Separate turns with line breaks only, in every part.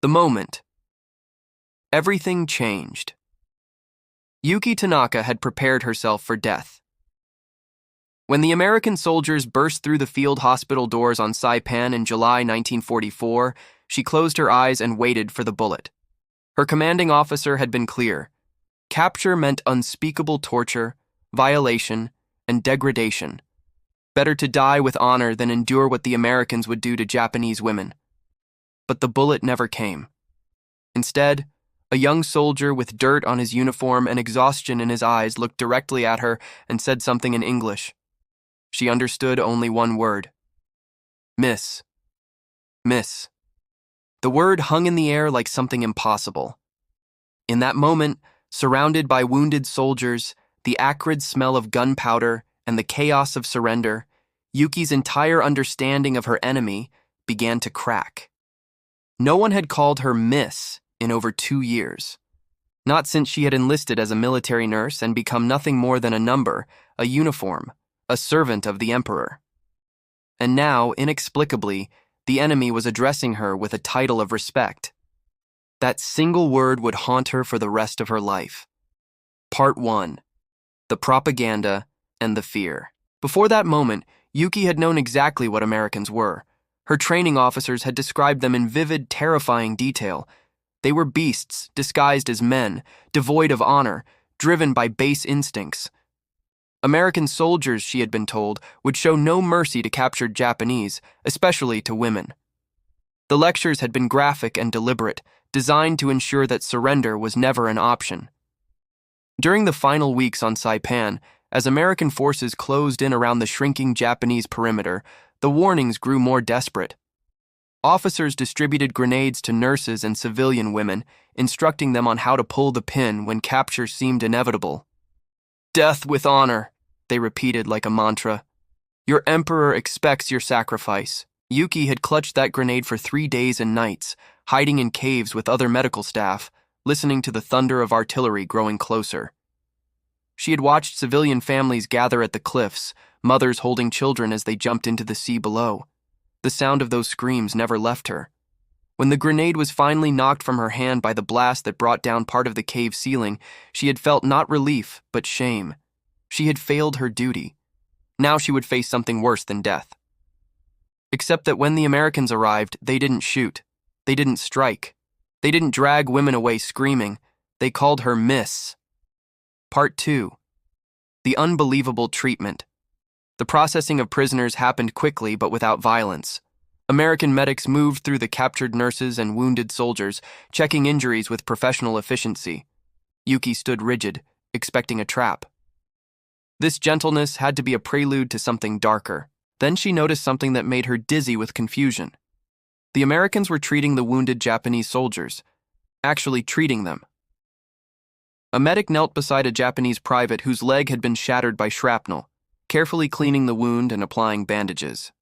The moment. Everything changed. Yuki Tanaka had prepared herself for death. When the American soldiers burst through the field hospital doors on Saipan in July 1944, she closed her eyes and waited for the bullet. Her commanding officer had been clear. Capture meant unspeakable torture, violation, and degradation. Better to die with honor than endure what the Americans would do to Japanese women. But the bullet never came. Instead, a young soldier with dirt on his uniform and exhaustion in his eyes looked directly at her and said something in English. She understood only one word. Miss. Miss. The word hung in the air like something impossible. In that moment, surrounded by wounded soldiers, the acrid smell of gunpowder, and the chaos of surrender, Yuki's entire understanding of her enemy began to crack. No one had called her Miss in over 2 years. Not since she had enlisted as a military nurse and become nothing more than a number, a uniform, a servant of the emperor. And now, inexplicably, the enemy was addressing her with a title of respect. That single word would haunt her for the rest of her life. Part 1. The propaganda and the fear. Before that moment, Yuki had known exactly what Americans were. Her training officers had described them in vivid, terrifying detail. They were beasts disguised as men, devoid of honor, driven by base instincts. American soldiers, she had been told, would show no mercy to captured Japanese, especially to women. The lectures had been graphic and deliberate, designed to ensure that surrender was never an option. During the final weeks on Saipan, as American forces closed in around the shrinking Japanese perimeter, the warnings grew more desperate. Officers distributed grenades to nurses and civilian women, instructing them on how to pull the pin when capture seemed inevitable. Death with honor, they repeated like a mantra. Your emperor expects your sacrifice. Yuki had clutched that grenade for 3 days and nights, hiding in caves with other medical staff, listening to the thunder of artillery growing closer. She had watched civilian families gather at the cliffs, mothers holding children as they jumped into the sea below. The sound of those screams never left her. When the grenade was finally knocked from her hand by the blast that brought down part of the cave ceiling, she had felt not relief, but shame. She had failed her duty. Now she would face something worse than death. Except that when the Americans arrived, they didn't shoot. They didn't strike. They didn't drag women away screaming. They called her Miss. Part 2. The unbelievable treatment. The processing of prisoners happened quickly but without violence. American medics moved through the captured nurses and wounded soldiers, checking injuries with professional efficiency. Yuki stood rigid, expecting a trap. This gentleness had to be a prelude to something darker. Then she noticed something that made her dizzy with confusion. The Americans were treating the wounded Japanese soldiers, actually treating them. A medic knelt beside a Japanese private whose leg had been shattered by shrapnel, carefully cleaning the wound and applying bandages.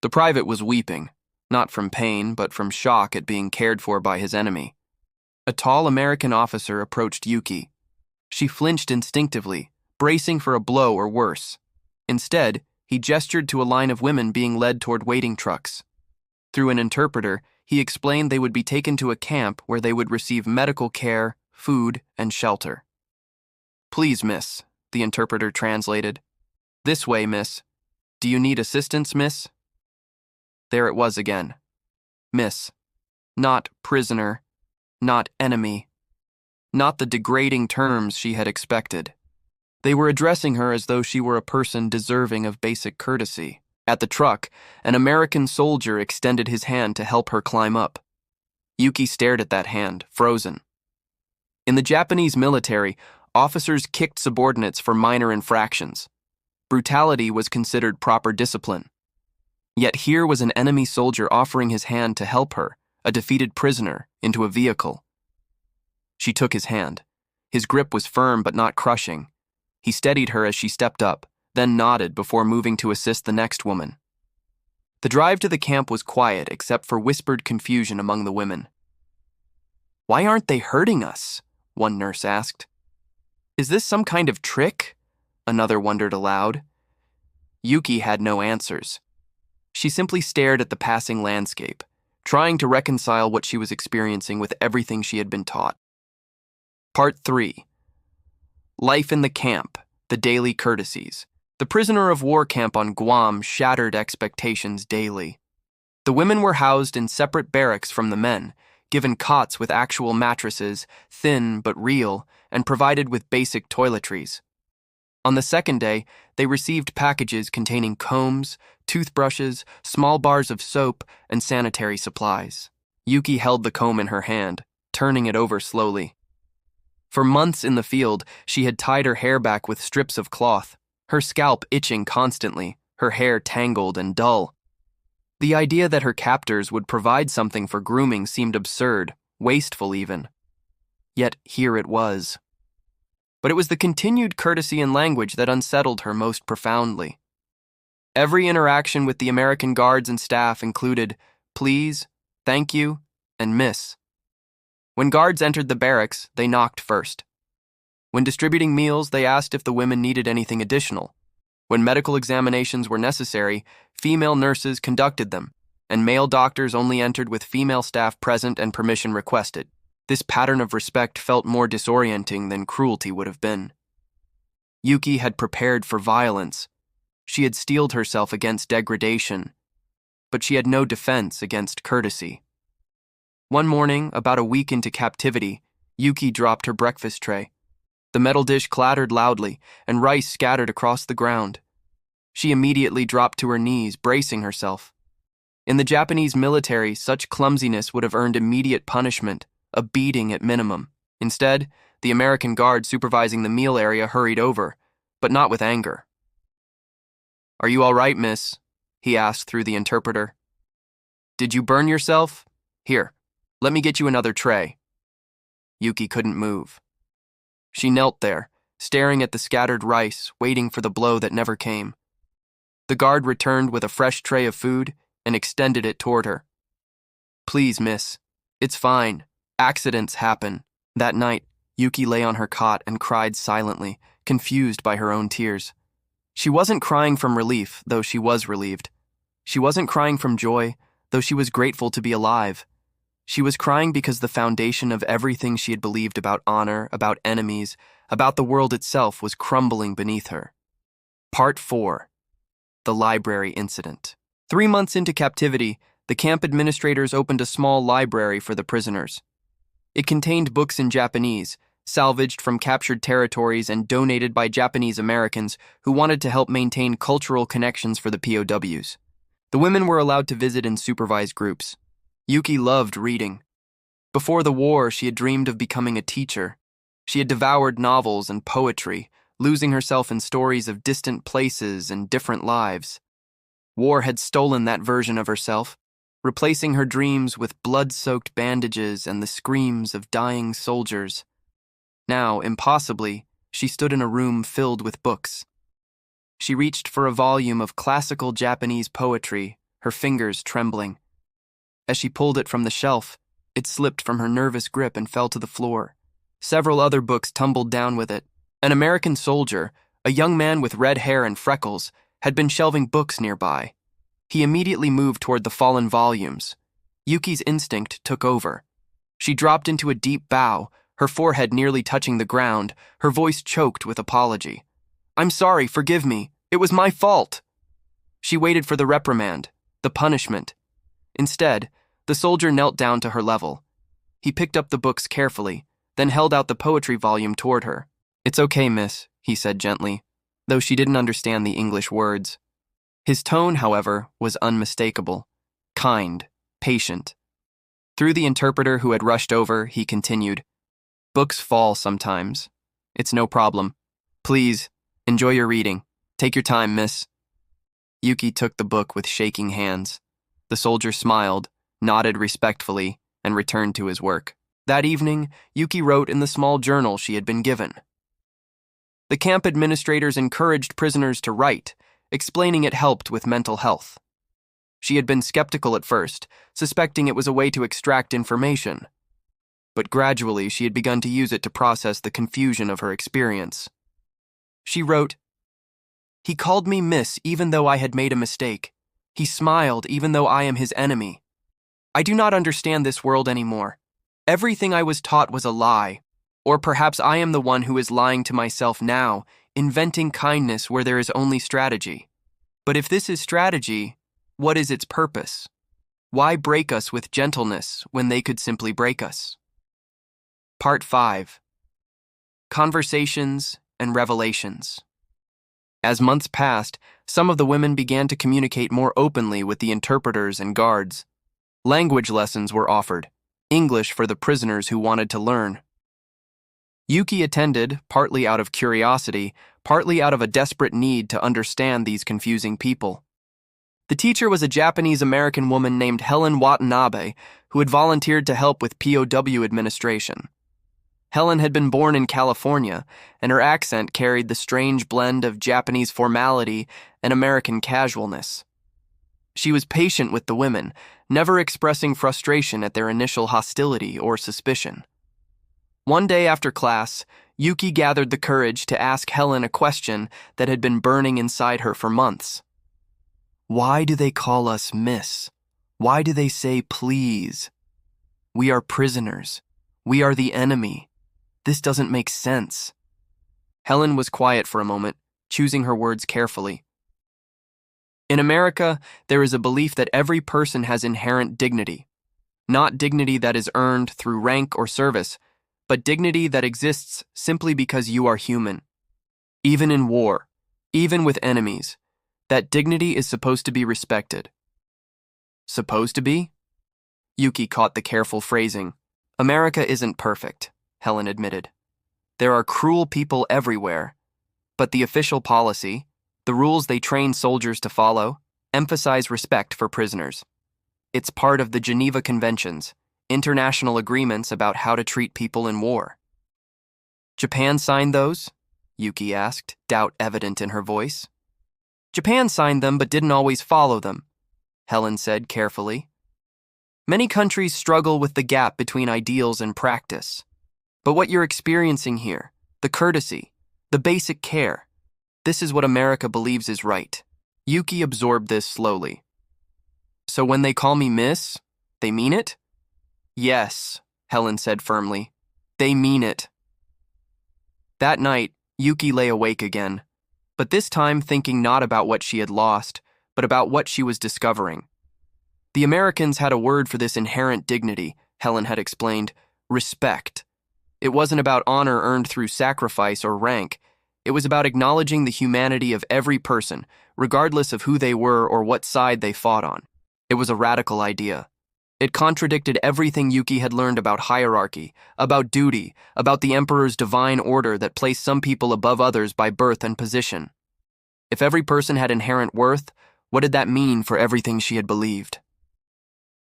The private was weeping, not from pain, but from shock at being cared for by his enemy. A tall American officer approached Yuki. She flinched instinctively, bracing for a blow or worse. Instead, he gestured to a line of women being led toward waiting trucks. Through an interpreter, he explained they would be taken to a camp where they would receive medical care, food, and shelter. Please, miss, the interpreter translated. This way, miss. Do you need assistance, miss? There it was again. Miss. Not prisoner. Not enemy. Not the degrading terms she had expected. They were addressing her as though she were a person deserving of basic courtesy. At the truck, an American soldier extended his hand to help her climb up. Yuki stared at that hand, frozen. In the Japanese military, officers kicked subordinates for minor infractions. Brutality was considered proper discipline. Yet here was an enemy soldier offering his hand to help her, a defeated prisoner, into a vehicle. She took his hand. His grip was firm but not crushing. He steadied her as she stepped up, then nodded before moving to assist the next woman. The drive to the camp was quiet except for whispered confusion among the women. "Why aren't they hurting us?" one nurse asked. "Is this some kind of trick?" another wondered aloud. Yuki had no answers. She simply stared at the passing landscape, trying to reconcile what she was experiencing with everything she had been taught. Part 3. Life in the camp, the daily courtesies. The prisoner of war camp on Guam shattered expectations daily. The women were housed in separate barracks from the men, given cots with actual mattresses, thin but real, and provided with basic toiletries. On the second day, they received packages containing combs, toothbrushes, small bars of soap, and sanitary supplies. Yuki held the comb in her hand, turning it over slowly. For months in the field, she had tied her hair back with strips of cloth, her scalp itching constantly, her hair tangled and dull. The idea that her captors would provide something for grooming seemed absurd, wasteful even. Yet here it was. But it was the continued courtesy and language that unsettled her most profoundly. Every interaction with the American guards and staff included please, thank you, and miss. When guards entered the barracks, they knocked first. When distributing meals, they asked if the women needed anything additional. When medical examinations were necessary, female nurses conducted them, and male doctors only entered with female staff present and permission requested. This pattern of respect felt more disorienting than cruelty would have been. Yuki had prepared for violence. She had steeled herself against degradation, but she had no defense against courtesy. One morning, about a week into captivity, Yuki dropped her breakfast tray. The metal dish clattered loudly, and rice scattered across the ground. She immediately dropped to her knees, bracing herself. In the Japanese military, such clumsiness would have earned immediate punishment, a beating at minimum. Instead, the American guard supervising the meal area hurried over, but not with anger. "Are you all right, miss?" he asked through the interpreter. "Did you burn yourself? Here, let me get you another tray." Yuki couldn't move. She knelt there, staring at the scattered rice, waiting for the blow that never came. The guard returned with a fresh tray of food and extended it toward her. "Please, miss. It's fine. Accidents happen." That night, Yuki lay on her cot and cried silently, confused by her own tears. She wasn't crying from relief, though she was relieved. She wasn't crying from joy, though she was grateful to be alive. She was crying because the foundation of everything she had believed about honor, about enemies, about the world itself was crumbling beneath her. Part 4. The Library Incident. 3 months into captivity, the camp administrators opened a small library for the prisoners. It contained books in Japanese, salvaged from captured territories and donated by Japanese Americans who wanted to help maintain cultural connections for the POWs. The women were allowed to visit in supervised groups. Yuki loved reading. Before the war, she had dreamed of becoming a teacher. She had devoured novels and poetry, losing herself in stories of distant places and different lives. War had stolen that version of herself, replacing her dreams with blood-soaked bandages and the screams of dying soldiers. Now, impossibly, she stood in a room filled with books. She reached for a volume of classical Japanese poetry, her fingers trembling. As she pulled it from the shelf, it slipped from her nervous grip and fell to the floor. Several other books tumbled down with it. An American soldier, a young man with red hair and freckles, had been shelving books nearby. He immediately moved toward the fallen volumes. Yuki's instinct took over. She dropped into a deep bow, her forehead nearly touching the ground, her voice choked with apology. "I'm sorry, forgive me. It was my fault." She waited for the reprimand, the punishment. Instead, the soldier knelt down to her level. He picked up the books carefully, then held out the poetry volume toward her. "It's okay, miss," he said gently, though she didn't understand the English words. His tone, however, was unmistakable, kind, patient. Through the interpreter who had rushed over, he continued, "Books fall sometimes. It's no problem. Please, enjoy your reading. Take your time, miss." Yuki took the book with shaking hands. The soldier smiled, nodded respectfully, and returned to his work. That evening, Yuki wrote in the small journal she had been given. The camp administrators encouraged prisoners to write, explaining it helped with mental health. She had been skeptical at first, suspecting it was a way to extract information. But gradually, she had begun to use it to process the confusion of her experience. She wrote, "He called me miss even though I had made a mistake. He smiled even though I am his enemy. I do not understand this world anymore. Everything I was taught was a lie. Or perhaps I am the one who is lying to myself now, inventing kindness where there is only strategy. But if this is strategy, what is its purpose? Why break us with gentleness when they could simply break us? Part 5. Conversations and Revelations. As months passed, some of the women began to communicate more openly with the interpreters and guards. Language lessons were offered, English for the prisoners who wanted to learn. Yuki attended, partly out of curiosity, partly out of a desperate need to understand these confusing people. The teacher was a Japanese-American woman named Helen Watanabe, who had volunteered to help with POW administration. Helen had been born in California, and her accent carried the strange blend of Japanese formality and American casualness. She was patient with the women, never expressing frustration at their initial hostility or suspicion. One day after class, Yuki gathered the courage to ask Helen a question that had been burning inside her for months. Why do they call us Miss? Why do they say please? We are prisoners. We are the enemy. This doesn't make sense. Helen was quiet for a moment, choosing her words carefully. In America, there is a belief that every person has inherent dignity. Not dignity that is earned through rank or service, but dignity that exists simply because you are human. Even in war, even with enemies, that dignity is supposed to be respected. Supposed to be? Yuki caught the careful phrasing. America isn't perfect, Helen admitted. There are cruel people everywhere, but the official policy, the rules they train soldiers to follow, emphasize respect for prisoners. It's part of the Geneva Conventions, international agreements about how to treat people in war. Japan signed those? Yuki asked, doubt evident in her voice. Japan signed them but didn't always follow them, Helen said carefully. Many countries struggle with the gap between ideals and practice. But what you're experiencing here, the courtesy, the basic care, this is what America believes is right. Yuki absorbed this slowly. So when they call me Miss, they mean it? Yes, Helen said firmly. They mean it. That night, Yuki lay awake again, but this time thinking not about what she had lost, but about what she was discovering. The Americans had a word for this inherent dignity, Helen had explained, respect. It wasn't about honor earned through sacrifice or rank. It was about acknowledging the humanity of every person, regardless of who they were or what side they fought on. It was a radical idea. It contradicted everything Yuki had learned about hierarchy, about duty, about the emperor's divine order that placed some people above others by birth and position. If every person had inherent worth, what did that mean for everything she had believed?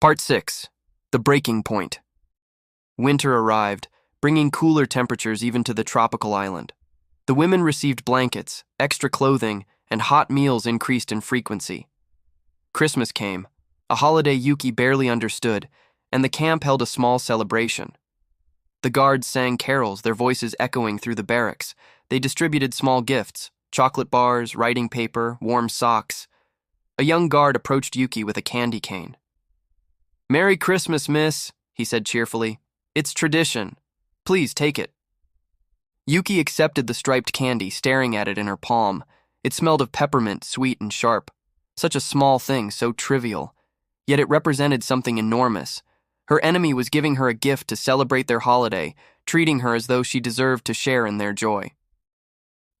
Part 6. The Breaking Point. Winter arrived, bringing cooler temperatures even to the tropical island. The women received blankets, extra clothing, and hot meals increased in frequency. Christmas came, a holiday Yuki barely understood, and the camp held a small celebration. The guards sang carols, their voices echoing through the barracks. They distributed small gifts, chocolate bars, writing paper, warm socks. A young guard approached Yuki with a candy cane. "Merry Christmas, miss," he said cheerfully. "It's tradition. Please take it." Yuki accepted the striped candy, staring at it in her palm. It smelled of peppermint, sweet and sharp. Such a small thing, so trivial. Yet it represented something enormous. Her enemy was giving her a gift to celebrate their holiday, treating her as though she deserved to share in their joy.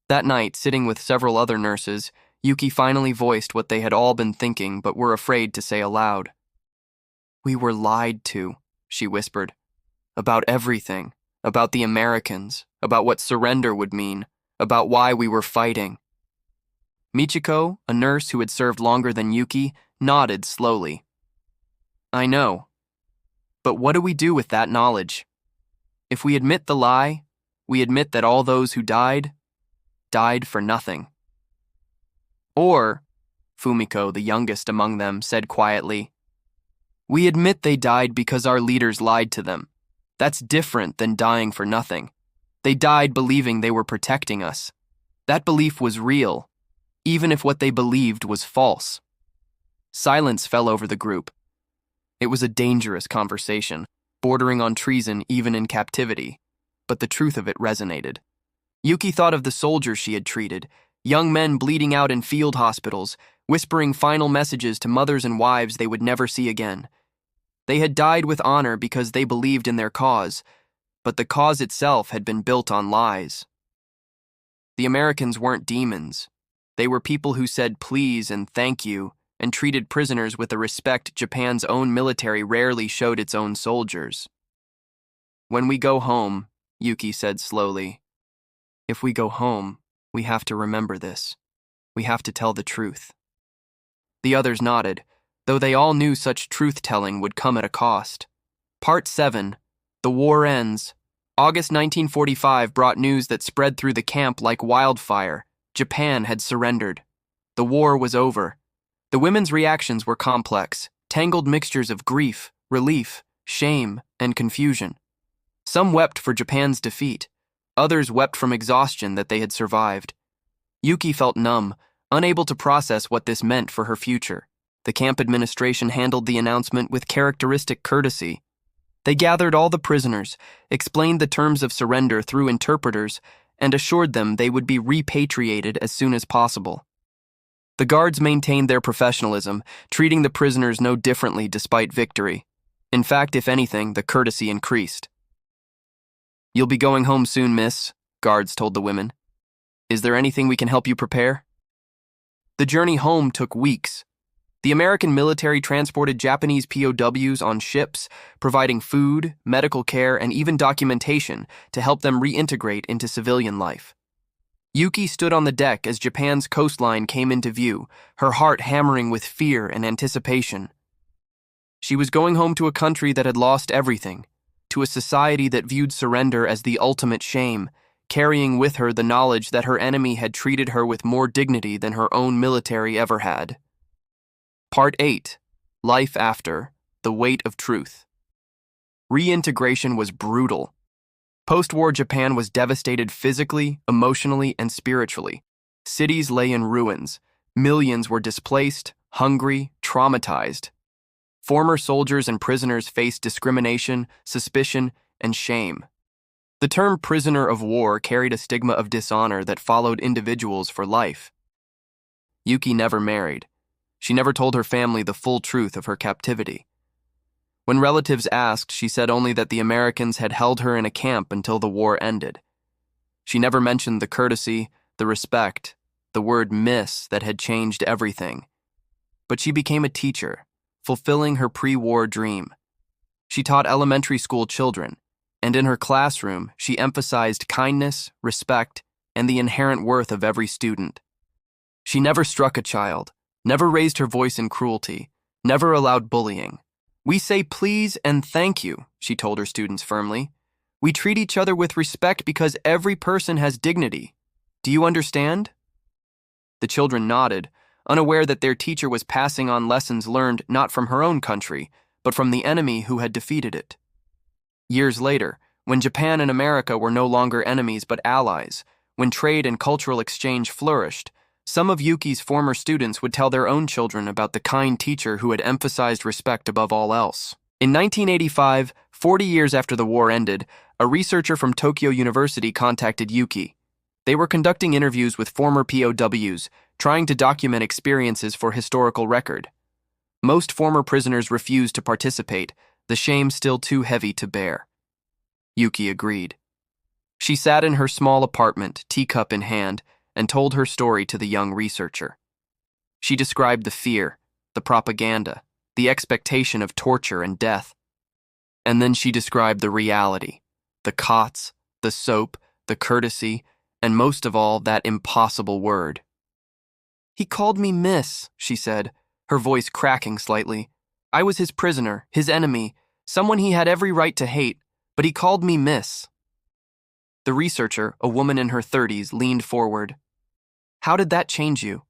That night, sitting with several other nurses, Yuki finally voiced what they had all been thinking but were afraid to say aloud. "We were lied to," she whispered. "About everything. About the Americans, about what surrender would mean, about why we were fighting." Michiko, a nurse who had served longer than Yuki, nodded slowly. "I know. But what do we do with that knowledge? If we admit the lie, we admit that all those who died for nothing." Or, Fumiko, the youngest among them, said quietly, "We admit they died because our leaders lied to them. That's different than dying for nothing. They died believing they were protecting us. That belief was real, even if what they believed was false." Silence fell over the group. It was a dangerous conversation, bordering on treason even in captivity, but the truth of it resonated. Yuki thought of the soldiers she had treated, young men bleeding out in field hospitals, whispering final messages to mothers and wives they would never see again. They had died with honor because they believed in their cause, but the cause itself had been built on lies. The Americans weren't demons. They were people who said please and thank you and treated prisoners with a respect Japan's own military rarely showed its own soldiers. When we go home, Yuki said slowly, if we go home, we have to remember this. We have to tell the truth. The others nodded, though they all knew such truth-telling would come at a cost. Part 7. The War Ends. August 1945 brought news that spread through the camp like wildfire. Japan had surrendered. The war was over. The women's reactions were complex, tangled mixtures of grief, relief, shame, and confusion. Some wept for Japan's defeat. Others wept from exhaustion that they had survived. Yuki felt numb, unable to process what this meant for her future. The camp administration handled the announcement with characteristic courtesy. They gathered all the prisoners, explained the terms of surrender through interpreters, and assured them they would be repatriated as soon as possible. The guards maintained their professionalism, treating the prisoners no differently despite victory. In fact, if anything, the courtesy increased. You'll be going home soon, miss, guards told the women. Is there anything we can help you prepare? The journey home took weeks. The American military transported Japanese POWs on ships, providing food, medical care, and even documentation to help them reintegrate into civilian life. Yuki stood on the deck as Japan's coastline came into view, her heart hammering with fear and anticipation. She was going home to a country that had lost everything, to a society that viewed surrender as the ultimate shame, carrying with her the knowledge that her enemy had treated her with more dignity than her own military ever had. Part 8. Life After. The Weight of Truth. Reintegration was brutal. Post-war Japan was devastated physically, emotionally, and spiritually. Cities lay in ruins. Millions were displaced, hungry, traumatized. Former soldiers and prisoners faced discrimination, suspicion, and shame. The term prisoner of war carried a stigma of dishonor that followed individuals for life. Yuki never married. She never told her family the full truth of her captivity. When relatives asked, she said only that the Americans had held her in a camp until the war ended. She never mentioned the courtesy, the respect, the word miss that had changed everything. But she became a teacher, fulfilling her pre-war dream. She taught elementary school children, and in her classroom, she emphasized kindness, respect, and the inherent worth of every student. She never struck a child, never raised her voice in cruelty, never allowed bullying. We say please and thank you, she told her students firmly. We treat each other with respect because every person has dignity. Do you understand? The children nodded, unaware that their teacher was passing on lessons learned not from her own country, but from the enemy who had defeated it. Years later, when Japan and America were no longer enemies but allies, when trade and cultural exchange flourished, some of Yuki's former students would tell their own children about the kind teacher who had emphasized respect above all else. In 1985, 40 years after the war ended, a researcher from Tokyo University contacted Yuki. They were conducting interviews with former POWs, trying to document experiences for historical record. Most former prisoners refused to participate, the shame still too heavy to bear. Yuki agreed. She sat in her small apartment, teacup in hand, and told her story to the young researcher. She described the fear, the propaganda, the expectation of torture and death. And then she described the reality, the cots, the soap, the courtesy, and most of all, that impossible word. He called me miss, she said, her voice cracking slightly. I was his prisoner, his enemy, someone he had every right to hate, but he called me miss. The researcher, a woman in her 30s, leaned forward. How did that change you?